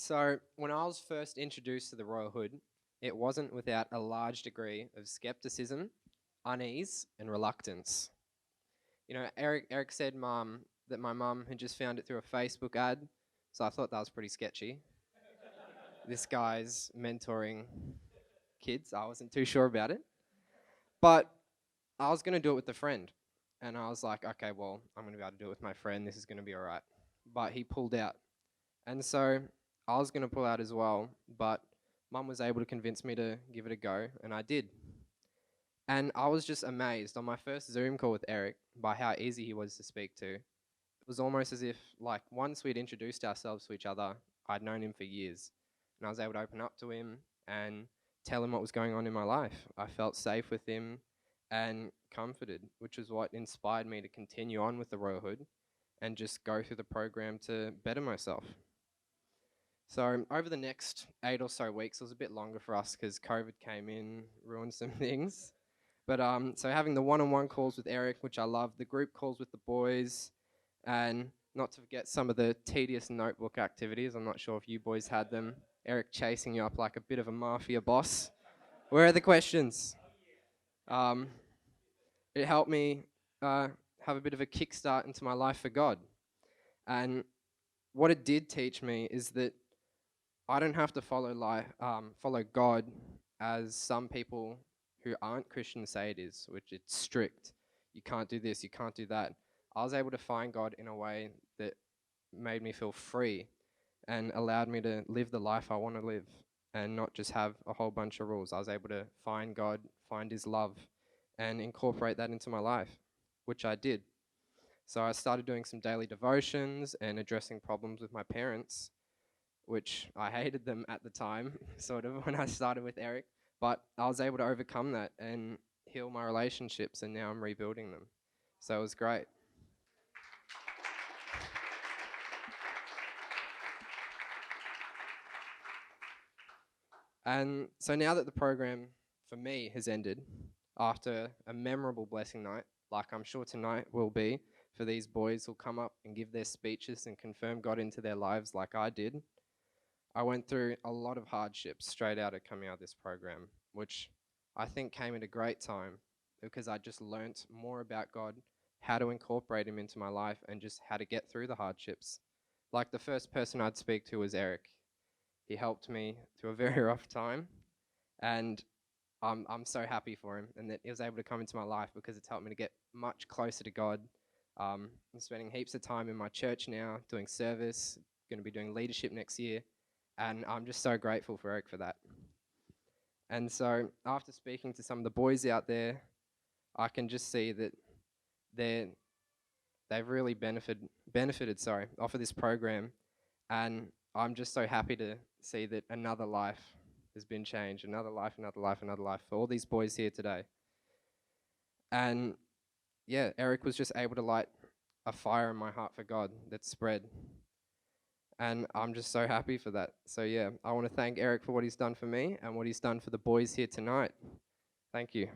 So, when I was first introduced to the Royal Hood, it wasn't without a large degree of skepticism, unease, and reluctance. Eric said that my mum had just found it through a Facebook ad, so I thought that was pretty sketchy. This guy's mentoring kids. I wasn't too sure about it. But I was going to do it with a friend. And I was like, okay, well, I'm going to be able to do it with my friend. This is going to be all right. But he pulled out. And so I was going to pull out as well. But mum was able to convince me to give it a go. And I did. And I was just amazed on my first Zoom call with Eric by how easy he was to speak to. It was almost as if, like, once we'd introduced ourselves to each other, I'd known him for years. And I was able to open up to him and tell him what was going on in my life. I felt safe with him and comforted, which is what inspired me to continue on with the Royal Hood and just go through the program to better myself. So over the next 8 or so weeks, it was a bit longer for us because COVID came in, ruined some things. But so having the one-on-one calls with Eric, which I love, the group calls with the boys, and not to forget some of the tedious notebook activities. I'm not sure if you boys had them. Eric chasing you up like a bit of a mafia boss. Where are the questions? Um, it helped me have a bit of a kickstart into my life for God. And what it did teach me is that I don't have to follow God as some people who aren't Christians say it is, which it's strict. You can't do this, you can't do that. I was able to find God in a way that made me feel free and allowed me to live the life I want to live and not just have a whole bunch of rules. I was able to find God, find His love, and incorporate that into my life, which I did. So I started doing some daily devotions and addressing problems with my parents, which I hated them at the time, sort of, when I started with Eric. But I was able to overcome that and heal my relationships, and now I'm rebuilding them. So it was great. And so now that the program for me has ended, after a memorable blessing night, like I'm sure tonight will be for these boys who'll come up and give their speeches and confirm God into their lives like I did, I went through a lot of hardships straight out of coming out of this program, which I think came at a great time because I just learnt more about God, how to incorporate Him into my life, and just how to get through the hardships. Like the first person I'd speak to was Eric. He helped me through a very rough time, and I'm so happy for him and that he was able to come into my life because it's helped me to get much closer to God. I'm spending heaps of time in my church now, doing service, going to be doing leadership next year, and I'm just so grateful for Eric for that. And so after speaking to some of the boys out there, I can just see that they've really benefited off of this program, and I'm just so happy to see that another life has been changed, another life, another life, another life for all these boys here today. And yeah, Eric was just able to light a fire in my heart for God that spread. And I'm just so happy for that. So yeah, I want to thank Eric for what he's done for me and what he's done for the boys here tonight. Thank you.